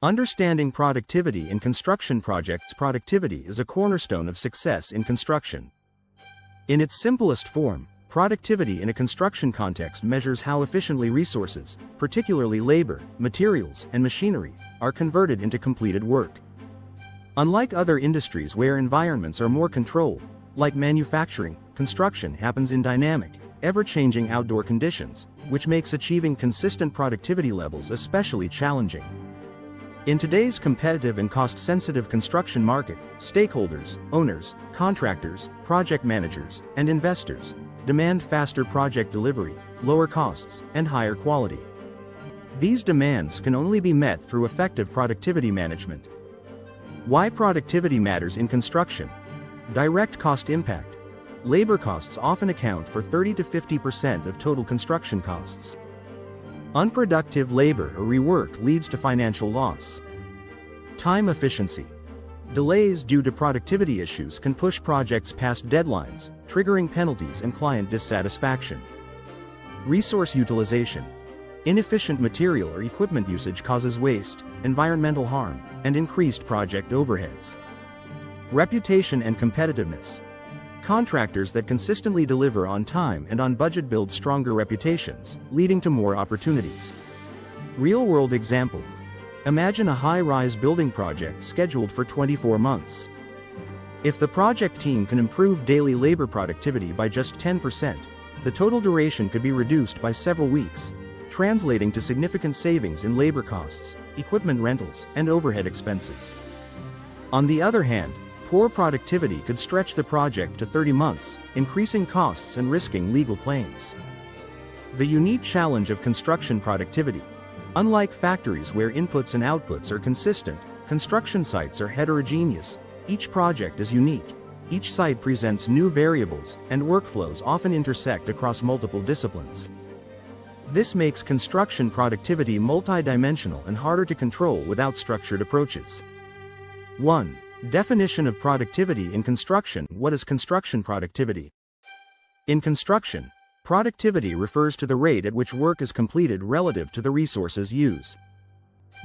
Understanding productivity in construction projects. Productivity is a cornerstone of success in construction. In its simplest form, productivity in a construction context measures how efficiently resources, particularly labor, materials, and machinery, are converted into completed work. Unlike other industries where environments are more controlled, like manufacturing, construction happens in dynamic, ever-changing outdoor conditions, which makes achieving consistent productivity levels especially challenging. In today's competitive and cost-sensitive construction market, stakeholders, owners, contractors, project managers, and investors demand faster project delivery, lower costs, and higher quality. These demands can only be met through effective productivity management. Why productivity matters in construction? Direct cost impact. Labor costs often account for 30 to 50% of total construction costs. Unproductive labor or rework leads to financial loss. Time efficiency. Delays due to productivity issues can push projects past deadlines, triggering penalties and client dissatisfaction. Resource utilization. Inefficient material or equipment usage causes waste, environmental harm, and increased project overheads. Reputation and competitiveness. Contractors that consistently deliver on time and on budget build stronger reputations, leading to more opportunities. Real-world example. Imagine a high-rise building project scheduled for 24 months. If the project team can improve daily labor productivity by just 10%, the total duration could be reduced by several weeks, translating to significant savings in labor costs, equipment rentals, and overhead expenses. On the other hand, poor productivity could stretch the project to 30 months, increasing costs and risking legal claims. The unique challenge of construction productivity. Unlike factories where inputs and outputs are consistent, construction sites are heterogeneous. Each project is unique. Each site presents new variables, and workflows often intersect across multiple disciplines. This makes construction productivity multidimensional and harder to control without structured approaches. 1. Definition of productivity in construction. What is construction productivity? In construction, productivity refers to the rate at which work is completed relative to the resources used.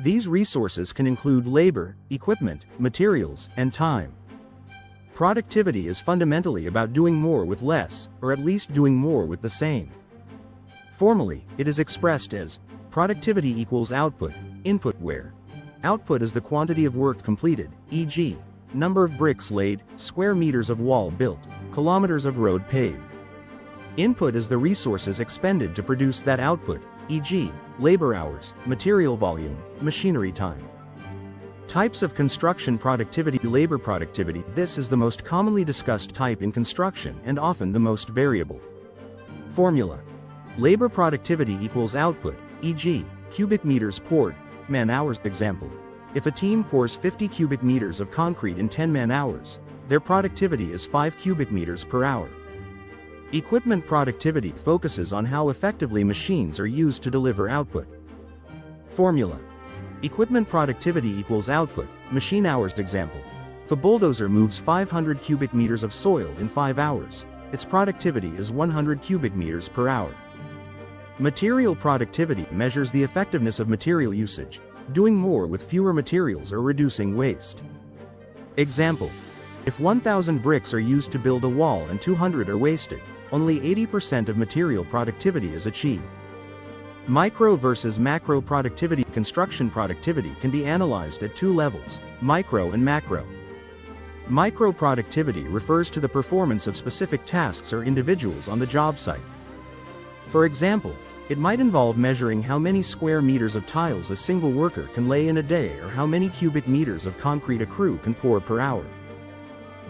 These resources can include labor, equipment, materials, and time. Productivity is fundamentally about doing more with less, or at least doing more with the same. Formally, it is expressed as productivity equals output, input where output is the quantity of work completed, e.g., number of bricks laid, square meters of wall built, kilometers of road paved. Input is the resources expended to produce that output, e.g., labor hours, material volume, machinery time. Types of construction productivity. Labor productivity. This is the most commonly discussed type in construction and often the most variable. Formula. Labor productivity equals output, e.g., cubic meters poured, man-hours. Example. If a team pours 50 cubic meters of concrete in 10 man-hours, their productivity is 5 cubic meters per hour. Equipment productivity focuses on how effectively machines are used to deliver output. Formula. Equipment productivity equals output, machine hours. Example. If a bulldozer moves 500 cubic meters of soil in 5 hours, its productivity is 100 cubic meters per hour. Material productivity measures the effectiveness of material usage, doing more with fewer materials or reducing waste. Example. If 1,000 bricks are used to build a wall and 200 are wasted, only 80% of material productivity is achieved. Micro versus macro productivity. Construction productivity can be analyzed at two levels, micro and macro. Micro productivity refers to the performance of specific tasks or individuals on the job site. For example, it might involve measuring how many square meters of tiles a single worker can lay in a day or how many cubic meters of concrete a crew can pour per hour.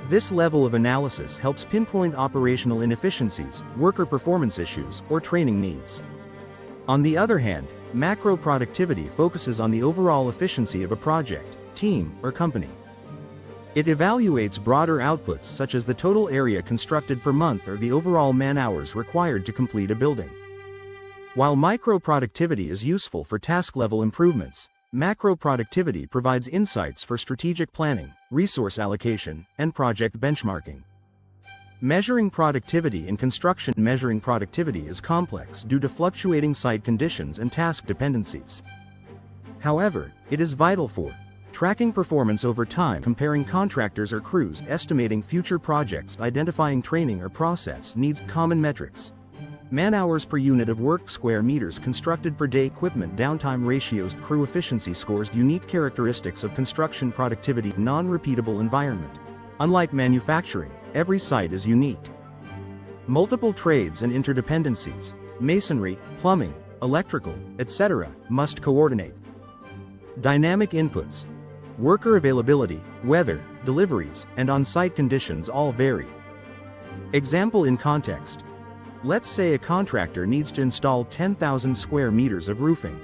This level of analysis helps pinpoint operational inefficiencies, worker performance issues, or training needs. On the other hand, macro productivity focuses on the overall efficiency of a project, team, or company. It evaluates broader outputs such as the total area constructed per month or the overall man-hours required to complete a building. While micro productivity is useful for task-level improvements, macro productivity provides insights for strategic planning, resource allocation, and project benchmarking. Measuring productivity in construction. Measuring productivity is complex due to fluctuating site conditions and task dependencies. However, it is vital for tracking performance over time, comparing contractors or crews, estimating future projects, identifying training or process needs, common metrics. Man-hours per unit of work, square meters constructed per day, equipment downtime ratios, crew efficiency scores, unique characteristics of construction productivity, non-repeatable environment. Unlike manufacturing, every site is unique. Multiple trades and interdependencies, masonry, plumbing, electrical, etc., must coordinate. Dynamic inputs. Worker availability, weather, deliveries, and on-site conditions all vary. Example in context. Let's say a contractor needs to install 10,000 square meters of roofing.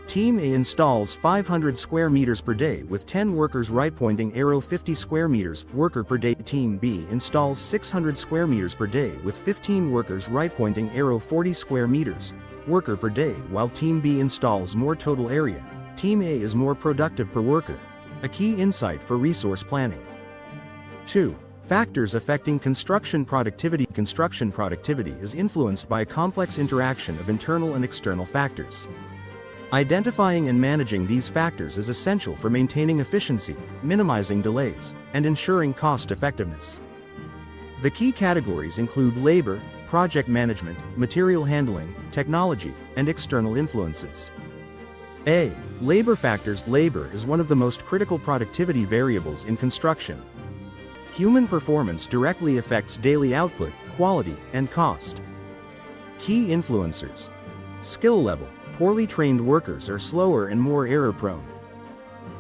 Team A installs 500 square meters per day with 10 workers, right pointing arrow 50 square meters, worker per day. Team B installs 600 square meters per day with 15 workers, right pointing arrow 40 square meters, worker per day. While Team B installs more total area, Team A is more productive per worker. A key insight for resource planning. 2. Factors affecting construction productivity. Construction productivity is influenced by a complex interaction of internal and external factors. Identifying and managing these factors is essential for maintaining efficiency, minimizing delays, and ensuring cost effectiveness. The key categories include labor, project management, material handling, technology, and external influences. A. Labor factors. Labor is one of the most critical productivity variables in construction. Human performance directly affects daily output, quality, and cost. Key influencers. Skill level. Poorly trained workers are slower and more error-prone.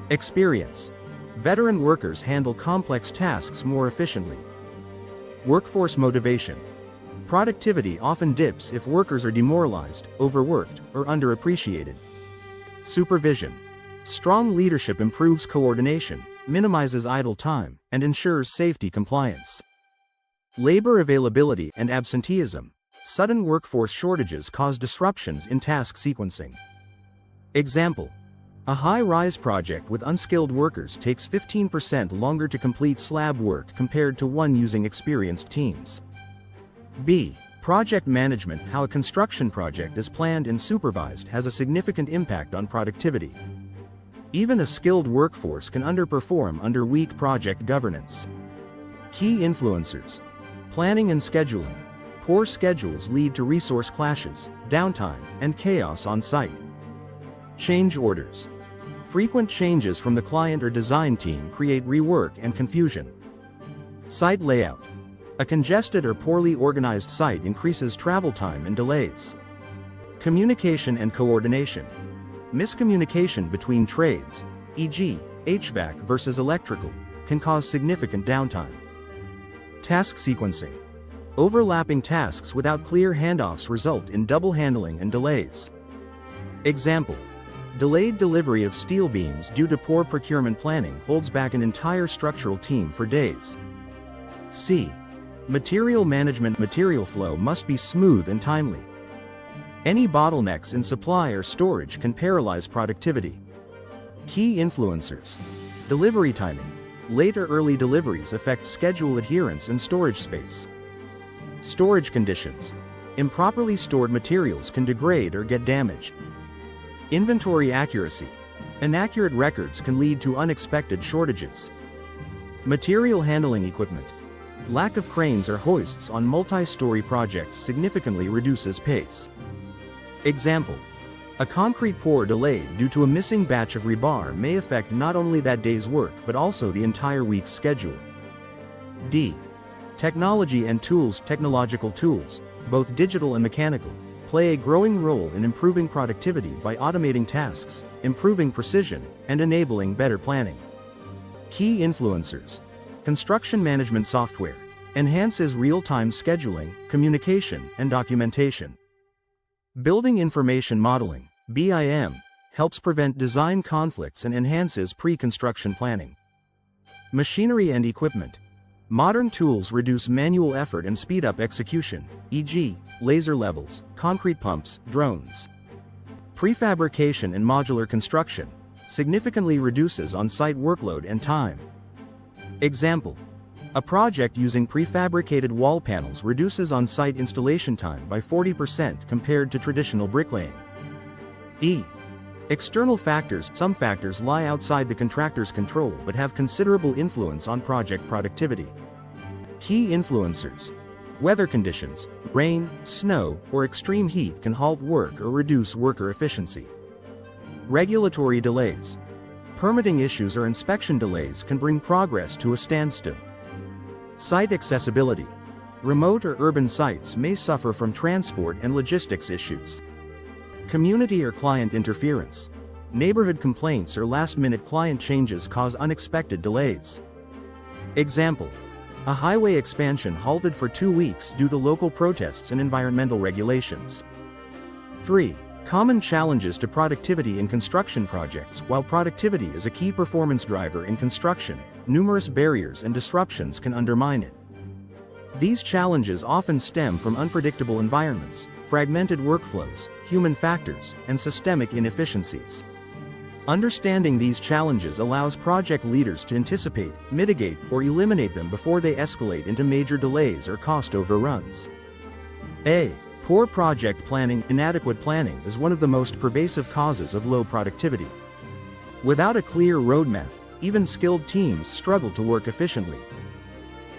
Experience. Veteran workers handle complex tasks more efficiently. Workforce motivation. Productivity often dips if workers are demoralized, overworked, or underappreciated. Supervision. Strong leadership improves coordination, minimizes idle time, and ensures safety compliance. Labor availability and absenteeism. Sudden workforce shortages cause disruptions in task sequencing. Example. A high-rise project with unskilled workers takes 15% longer to complete slab work compared to one using experienced teams. B. Project management. How a construction project is planned and supervised has a significant impact on productivity. Even a skilled workforce can underperform under weak project governance. Key influencers. Planning and scheduling. Poor schedules lead to resource clashes, downtime, and chaos on site. Change orders. Frequent changes from the client or design team create rework and confusion. Site layout. A congested or poorly organized site increases travel time and delays. Communication and coordination. Miscommunication between trades, e.g., HVAC versus electrical, can cause significant downtime. Task sequencing. Overlapping tasks without clear handoffs result in double handling and delays. Example. Delayed delivery of steel beams due to poor procurement planning holds back an entire structural team for days. C. Material management. Material flow must be smooth and timely. Any bottlenecks in supply or storage can paralyze productivity. Key influencers. Delivery timing. Late or early deliveries affect schedule adherence and storage space. Storage conditions. Improperly stored materials can degrade or get damaged. Inventory accuracy. Inaccurate records can lead to unexpected shortages. Material handling equipment. Lack of cranes or hoists on multi-story projects significantly reduces pace. Example. A concrete pour delayed due to a missing batch of rebar may affect not only that day's work but also the entire week's schedule. D. Technology and tools. Technological tools, both digital and mechanical, play a growing role in improving productivity by automating tasks, improving precision, and enabling better planning. Key influencers. Construction management software enhances real-time scheduling, communication, and documentation. Building information modeling, BIM, helps prevent design conflicts and enhances pre-construction planning. Machinery and equipment. Modern tools reduce manual effort and speed up execution, e.g., laser levels, concrete pumps, drones. Prefabrication and modular construction significantly reduces on-site workload and time. Example. A project using prefabricated wall panels reduces on-site installation time by 40% compared to traditional bricklaying. E. External factors. Some factors lie outside the contractor's control but have considerable influence on project productivity. Key influencers. Weather conditions, rain, snow, or extreme heat can halt work or reduce worker efficiency. Regulatory delays. Permitting issues or inspection delays can bring progress to a standstill. Site accessibility. Remote or urban sites may suffer from transport and logistics issues. Community or client interference. Neighborhood complaints or last-minute client changes cause unexpected delays. Example: a highway expansion halted for 2 weeks due to local protests and environmental regulations. 3. Common challenges to productivity in construction projects. While productivity is a key performance driver in construction, numerous barriers and disruptions can undermine it. These challenges often stem from unpredictable environments, fragmented workflows, human factors, and systemic inefficiencies. Understanding these challenges allows project leaders to anticipate, mitigate, or eliminate them before they escalate into major delays or cost overruns. A. Poor project planning. Inadequate planning is one of the most pervasive causes of low productivity. Without a clear roadmap, even skilled teams struggle to work efficiently.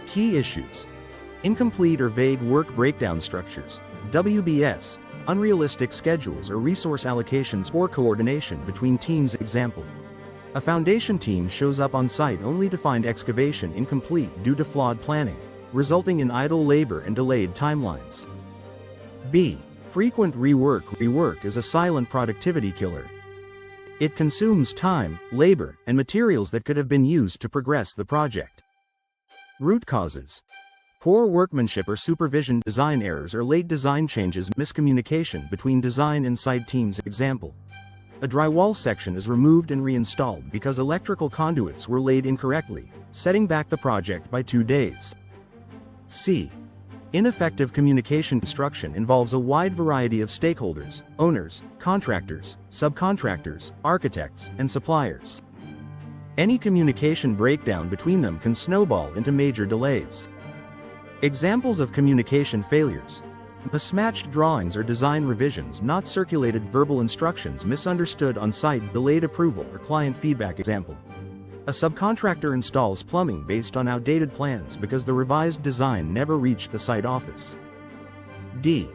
Key issues. Incomplete or vague work breakdown structures, WBS, unrealistic schedules or resource allocations, poor coordination between teams. Example: a foundation team shows up on site only to find excavation incomplete due to flawed planning, resulting in idle labor and delayed timelines. B. Frequent rework. Rework is a silent productivity killer. It consumes time, labor, and materials that could have been used to progress the project. Root causes. Poor workmanship or supervision, design errors or late design changes, miscommunication between design and site teams. Example: a drywall section is removed and reinstalled because electrical conduits were laid incorrectly, setting back the project by 2 days. C. Ineffective communication. Construction involves a wide variety of stakeholders: owners, contractors, subcontractors, architects, and suppliers. Any communication breakdown between them can snowball into major delays. Examples of communication failures: mismatched drawings or design revisions, not circulated verbal instructions, misunderstood on site, delayed approval or client feedback. Example: a subcontractor installs plumbing based on outdated plans because the revised design never reached the site office. D.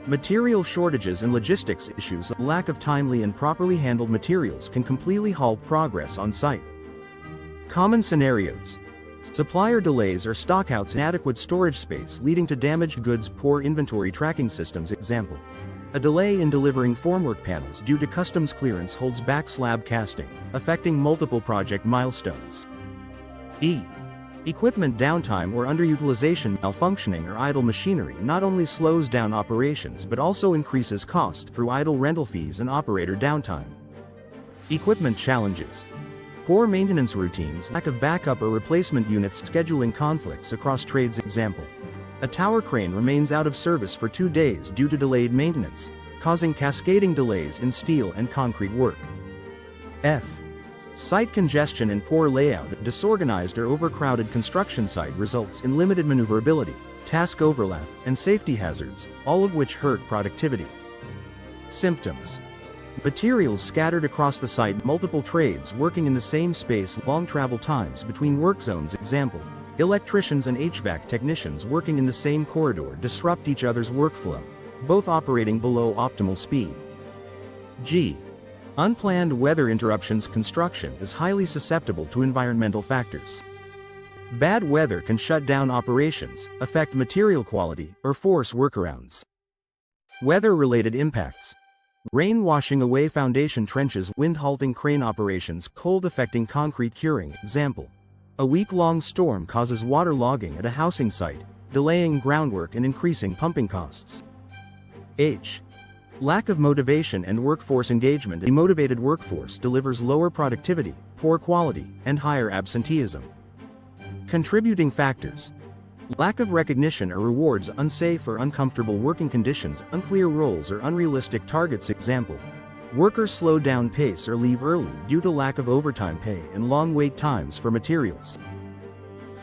Material shortages and logistics issues. A lack of timely and properly handled materials can completely halt progress on site. Common scenarios: supplier delays or stockouts, inadequate storage space leading to damaged goods, poor inventory tracking systems. Example: a delay in delivering formwork panels due to customs clearance holds back slab casting, affecting multiple project milestones. E. Equipment downtime or underutilization. Malfunctioning or idle machinery not only slows down operations but also increases cost through idle rental fees and operator downtime. Equipment challenges: poor maintenance routines, lack of backup or replacement units, scheduling conflicts across trades. Example: a tower crane remains out of service for 2 days due to delayed maintenance, causing cascading delays in steel and concrete work. F. Site congestion and poor layout. A disorganized or overcrowded construction site results in limited maneuverability, task overlap, and safety hazards, all of which hurt productivity. Symptoms: materials scattered across the site, multiple trades working in the same space, long travel times between work zones. Example: electricians and HVAC technicians working in the same corridor disrupt each other's workflow, both operating below optimal speed. G. Unplanned weather interruptions. Construction is highly susceptible to environmental factors. Bad weather can shut down operations, affect material quality, or force workarounds. Weather-related impacts: rain washing away foundation trenches, wind halting crane operations, cold affecting concrete curing. Example: a week-long storm causes waterlogging at a housing site, delaying groundwork and increasing pumping costs. H. Lack of motivation and workforce engagement. A demotivated workforce delivers lower productivity, poor quality, and higher absenteeism. Contributing factors: lack of recognition or rewards, unsafe or uncomfortable working conditions, unclear roles or unrealistic targets. Example: workers slow down pace or leave early due to lack of overtime pay and long wait times for materials.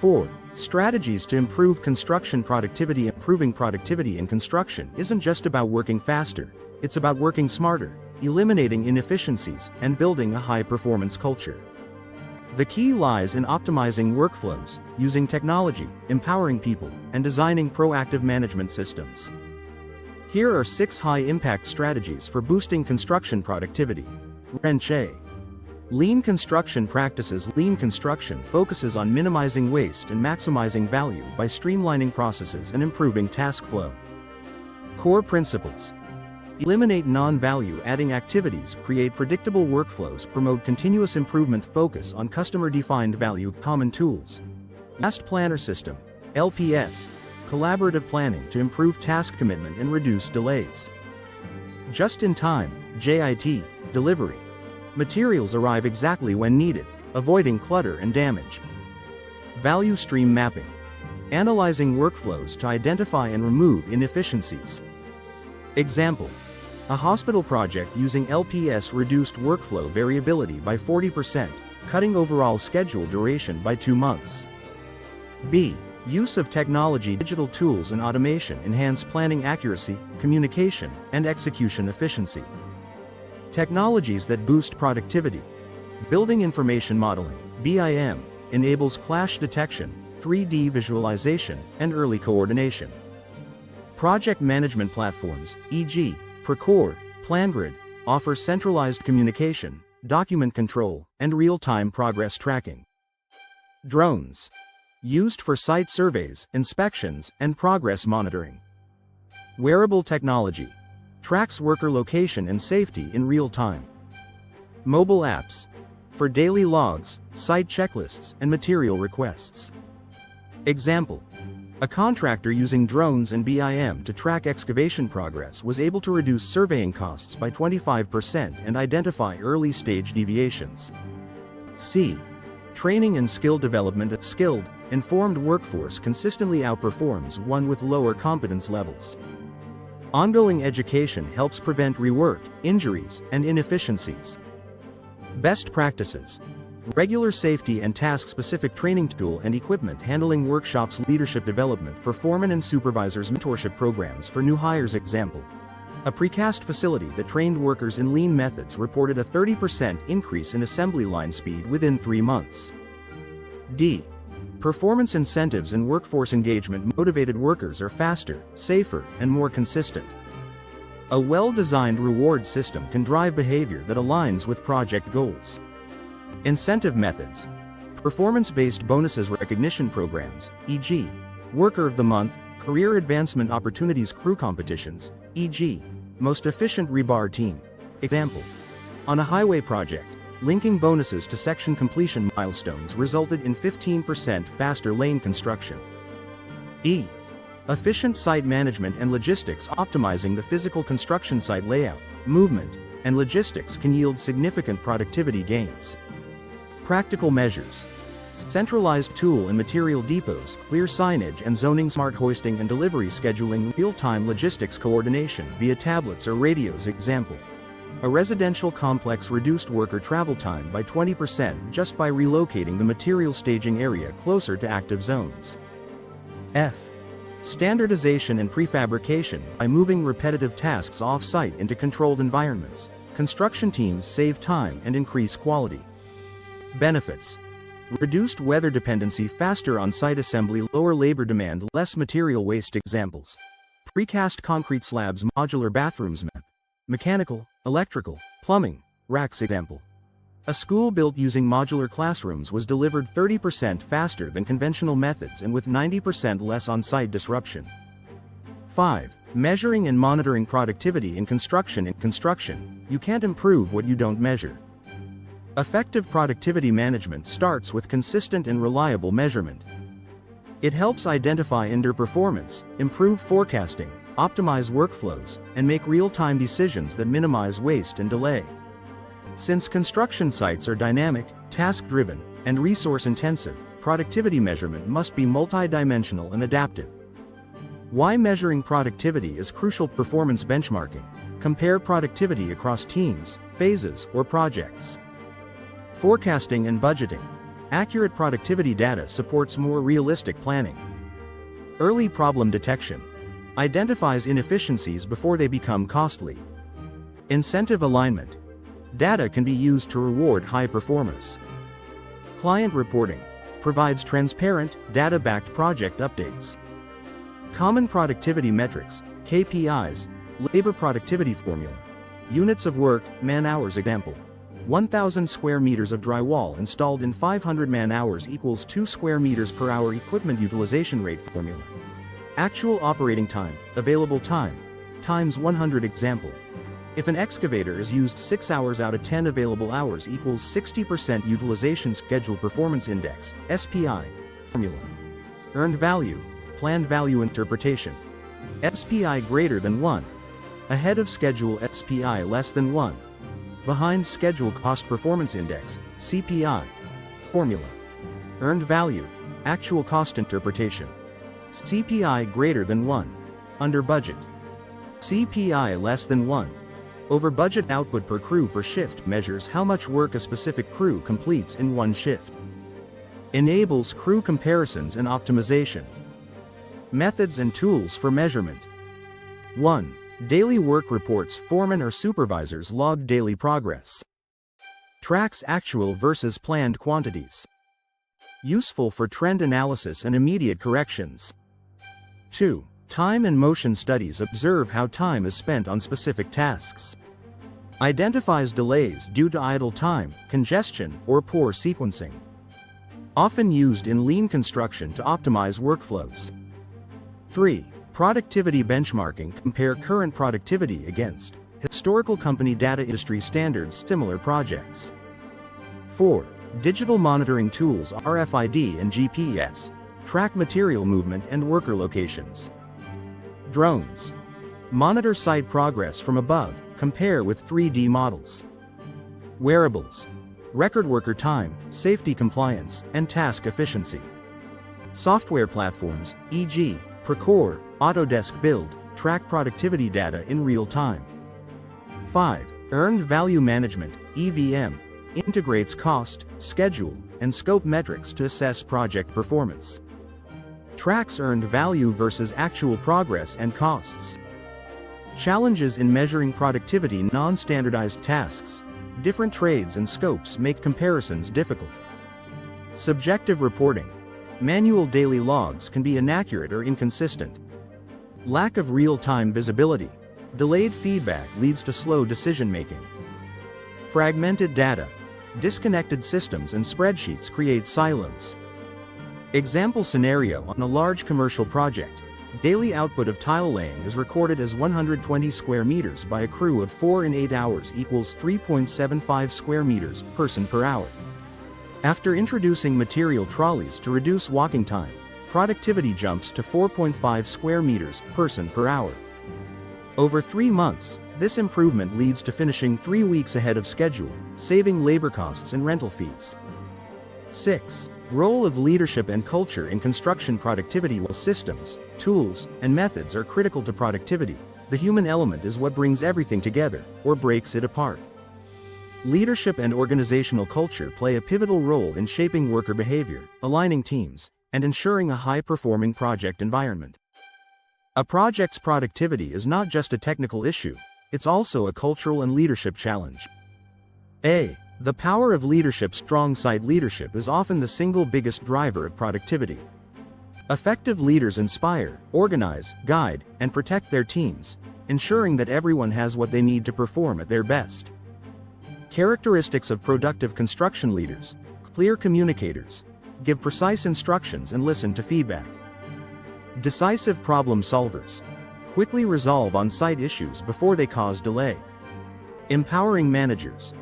4. Strategies to improve construction productivity. Improving productivity in construction isn't just about working faster, it's about working smarter, eliminating inefficiencies, and building a high-performance culture. The key lies in optimizing workflows, using technology, empowering people, and designing proactive management systems. Here are 6 high-impact strategies for boosting construction productivity. Wrenche. Lean construction practices. Lean construction focuses on minimizing waste and maximizing value by streamlining processes and improving task flow. Core principles. Eliminate non-value-adding activities, create predictable workflows, promote continuous improvement, focus on customer-defined value. Common tools. Last Planner System, LPS, collaborative planning to improve task commitment and reduce delays. Just-in-time, JIT, delivery. Materials arrive exactly when needed, avoiding clutter and damage. Value stream mapping, analyzing workflows to identify and remove inefficiencies. Example: a hospital project using LPS reduced workflow variability by 40%, cutting overall schedule duration by 2 months. B. Use of technology. Digital tools and automation enhance planning accuracy, communication, and execution efficiency. Technologies that boost productivity. Building information modeling, BIM, enables clash detection, 3D visualization, and early coordination. Project management platforms, e.g., Procore, PlanGrid, offer centralized communication, document control, and real-time progress tracking. Drones. Used for site surveys, inspections, and progress monitoring. Wearable technology. Tracks worker location and safety in real time. Mobile apps. For daily logs, site checklists, and material requests. Example: a contractor using drones and BIM to track excavation progress was able to reduce surveying costs by 25% and identify early-stage deviations. C. Training and skill development. A skilled, informed workforce consistently outperforms one with lower competence levels. Ongoing education helps prevent rework, injuries, and inefficiencies. Best practices. Regular safety and task-specific training tool and equipment handling workshops. Leadership development for foremen and supervisors. Mentorship programs for new hires. Example: a precast facility that trained workers in lean methods reported a 30% increase in assembly line speed within 3 months. D. Performance incentives and workforce engagement. Motivated workers are faster, safer, and more consistent. A well-designed reward system can drive behavior that aligns with project goals. Incentive methods. Performance-based bonuses. Recognition programs, e.g., Worker of the Month, career advancement opportunities. Crew competitions, e.g., Most Efficient Rebar Team. Example: on a highway project, linking bonuses to section completion milestones resulted in 15% faster lane construction. E. Efficient site management and logistics. Optimizing the physical construction site layout, movement, and logistics can yield significant productivity gains. Practical measures. Centralized tool and material depots, clear signage and zoning, smart hoisting and delivery scheduling, real-time logistics coordination via tablets or radios. Example: a residential complex reduced worker travel time by 20% just by relocating the material staging area closer to active zones. F. Standardization and prefabrication. By moving repetitive tasks off-site into controlled environments, construction teams save time and increase quality. Benefits. Reduced weather dependency, faster on-site assembly, lower labor demand, less material waste. Examples: precast concrete slabs, modular bathrooms, mechanical, electrical, plumbing, racks. Example: a school built using modular classrooms was delivered 30% faster than conventional methods and with 90% less on-site disruption. 5. Measuring and monitoring productivity in construction. In construction, you can't improve what you don't measure. Effective productivity management starts with consistent and reliable measurement. It helps identify underperformance, improve forecasting, optimize workflows, and make real-time decisions that minimize waste and delay. Since construction sites are dynamic, task-driven, and resource-intensive, productivity measurement must be multidimensional and adaptive. Why measuring productivity is crucial. Performance benchmarking. Compare productivity across teams, phases, or projects. Forecasting and budgeting. Accurate productivity data supports more realistic planning. Early problem detection. Identifies inefficiencies before they become costly. Incentive alignment. Data can be used to reward high performers. Client reporting. Provides transparent, data-backed project updates. Common productivity metrics, KPIs, labor productivity formula. Units of work, man-hours example. 1,000 square meters of drywall installed in 500 man-hours equals 2 square meters per hour equipment utilization rate formula. Actual operating time, available time, times 100 example. If an excavator is used 6 hours out of 10 available hours equals 60% utilization schedule performance index, SPI, formula. Earned value, planned value interpretation. SPI greater than 1. Ahead of schedule SPI less than 1. Behind schedule cost performance index, CPI. Formula. Earned value, actual cost interpretation. CPI greater than 1. Under budget. CPI less than 1. Over budget output per crew per shift measures how much work a specific crew completes in one shift. Enables crew comparisons and optimization. Methods and tools for measurement. 1. Daily work reports. Foremen or supervisors log daily progress. Tracks actual versus planned quantities. Useful for trend analysis and immediate corrections. 2. Time and motion studies. Observe how time is spent on specific tasks. Identifies delays due to idle time, congestion, or poor sequencing. Often used in lean construction to optimize workflows. 3. Productivity benchmarking. Compare current productivity against historical company data industry standards similar projects. 4. Digital monitoring tools. RFID and GPS. Track material movement and worker locations. Drones. Monitor site progress from above. Compare with 3D models. Wearables. Record worker time, safety compliance, and task efficiency. Software platforms, e.g., Procore, Autodesk Build, track productivity data in real time. 5. Earned Value Management, EVM, integrates cost, schedule, and scope metrics to assess project performance. Tracks earned value versus actual progress and costs. Challenges in measuring productivity. Non-standardized tasks, different trades and scopes make comparisons difficult. Subjective reporting. Manual daily logs can be inaccurate or inconsistent. Lack of real-time visibility. Delayed feedback leads to slow decision-making. Fragmented data. Disconnected systems and spreadsheets create silos. Example scenario. On a large commercial project, daily output of tile laying is recorded as 120 square meters by a crew of 4 in 8 hours equals 3.75 square meters person per hour. After introducing material trolleys to reduce walking time, productivity jumps to 4.5 square meters person per hour. Over 3 months, this improvement leads to finishing 3 weeks ahead of schedule, saving labor costs and rental fees. 6. Role of leadership and culture in construction productivity. While systems, tools, and methods are critical to productivity, the human element is what brings everything together, or breaks it apart. Leadership and organizational culture play a pivotal role in shaping worker behavior, aligning teams, and ensuring a high-performing project environment. A project's productivity is not just a technical issue, it's also a cultural and leadership challenge. The power of leadership. Strong site leadership is often the single biggest driver of productivity. Effective leaders inspire, organize, guide, and protect their teams, ensuring that everyone has what they need to perform at their best. Characteristics of productive construction leaders: clear communicators, give precise instructions and listen to feedback. Decisive problem solvers, quickly resolve on-site issues before they cause delay. Empowering managers,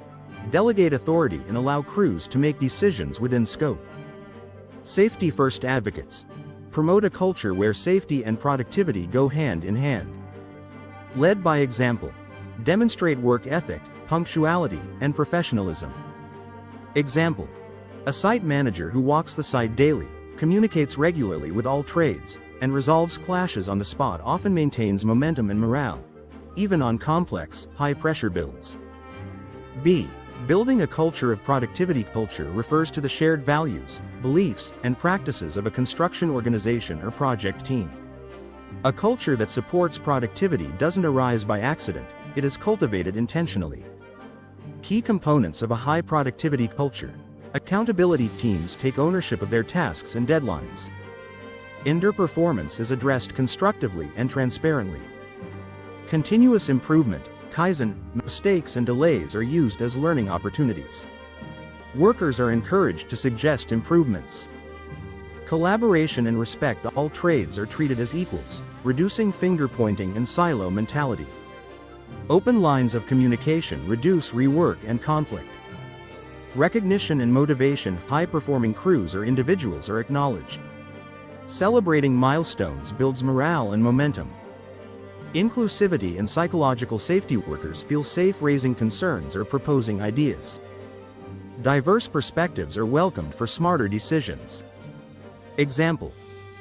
delegate authority and allow crews to make decisions within scope. Safety-first advocates, promote a culture where safety and productivity go hand in hand. Led by example, demonstrate work ethic, punctuality, and professionalism. Example: a site manager who walks the site daily, communicates regularly with all trades, and resolves clashes on the spot often maintains momentum and morale, even on complex, high-pressure builds. B. Building a culture of productivity. Culture refers to the shared values, beliefs, and practices of a construction organization or project team. A culture that supports productivity doesn't arise by accident, it is cultivated intentionally. Key components of a high productivity culture. Accountability teams take ownership of their tasks and deadlines. Underperformance is addressed constructively and transparently. Continuous improvement, Kaizen, mistakes and delays are used as learning opportunities. Workers are encouraged to suggest improvements. Collaboration and respect. All trades are treated as equals, reducing finger-pointing and silo mentality. Open lines of communication reduce rework and conflict. Recognition and motivation. High-performing crews or individuals are acknowledged. Celebrating milestones builds morale and momentum. Inclusivity and psychological safety. Workers feel safe raising concerns or proposing ideas. Diverse perspectives are welcomed for smarter decisions. Example: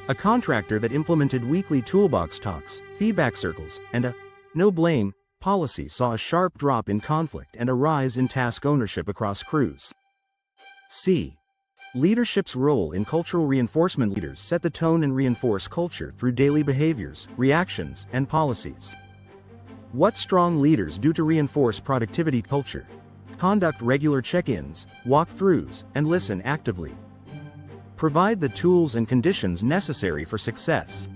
a contractor that implemented weekly toolbox talks, feedback circles, and a no blame policy saw a sharp drop in conflict and a rise in task ownership across crews. C. Leadership's role in cultural reinforcement. Leaders set the tone and reinforce culture through daily behaviors, reactions, and policies. What strong leaders do to reinforce productivity culture? Conduct regular check-ins, walk-throughs, and listen actively. Provide the tools and conditions necessary for success.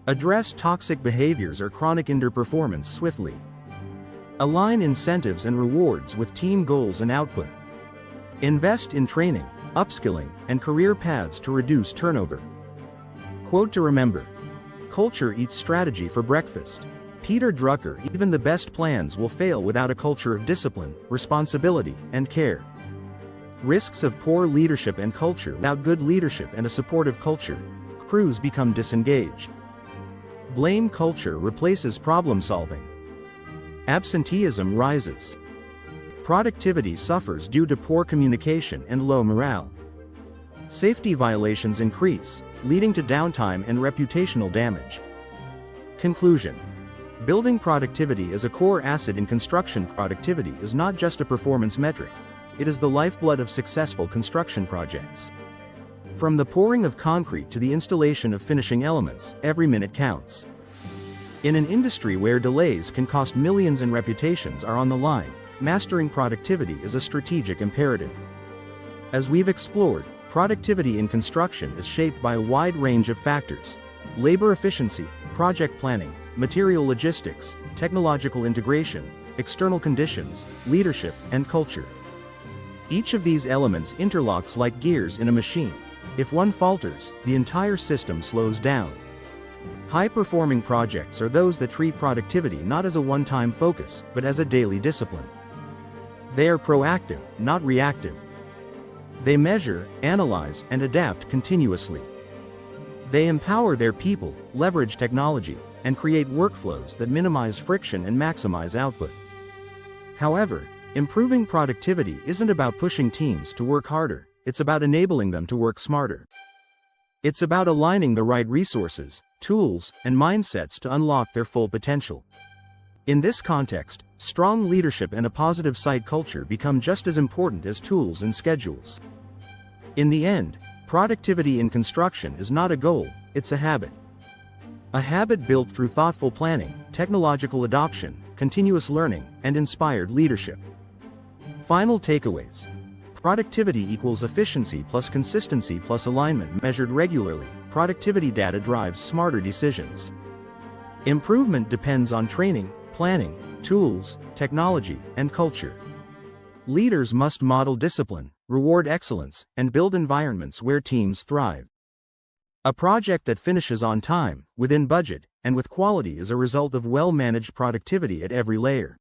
Address toxic behaviors or chronic underperformance swiftly. Align incentives and rewards with team goals and output. Invest in training, upskilling, and career paths to reduce turnover. Quote to remember: culture eats strategy for breakfast. Peter Drucker. Even the best plans will fail without a culture of discipline, responsibility, and care. Risks of poor leadership and culture. Without good leadership and a supportive culture, crews become disengaged. Blame culture replaces problem solving. Absenteeism rises. Productivity suffers due to poor communication and low morale. Safety violations increase, leading to downtime and reputational damage. Conclusion: building productivity is a core asset in construction. Productivity is not just a performance metric, it is the lifeblood of successful construction projects. From the pouring of concrete to the installation of finishing elements, every minute counts. In an industry where delays can cost millions and reputations are on the line, mastering productivity is a strategic imperative. As we've explored, productivity in construction is shaped by a wide range of factors: labor efficiency, project planning, material logistics, technological integration, external conditions, leadership, and culture. Each of these elements interlocks like gears in a machine. If one falters, the entire system slows down. High-performing projects are those that treat productivity not as a one-time focus, but as a daily discipline. They are proactive, not reactive. They measure, analyze, and adapt continuously. They empower their people, leverage technology, and create workflows that minimize friction and maximize output. However, improving productivity isn't about pushing teams to work harder, it's about enabling them to work smarter. It's about aligning the right resources, tools, and mindsets to unlock their full potential. In this context, strong leadership and a positive site culture become just as important as tools and schedules. In the end, productivity in construction is not a goal, it's a habit. A habit built through thoughtful planning, technological adoption, continuous learning, and inspired leadership. Final takeaways. Productivity equals efficiency plus consistency plus alignment. Measured regularly, productivity data drives smarter decisions. Improvement depends on training, planning, tools, technology, and culture. Leaders must model discipline, reward excellence, and build environments where teams thrive. A project that finishes on time, within budget, and with quality is a result of well-managed productivity at every layer.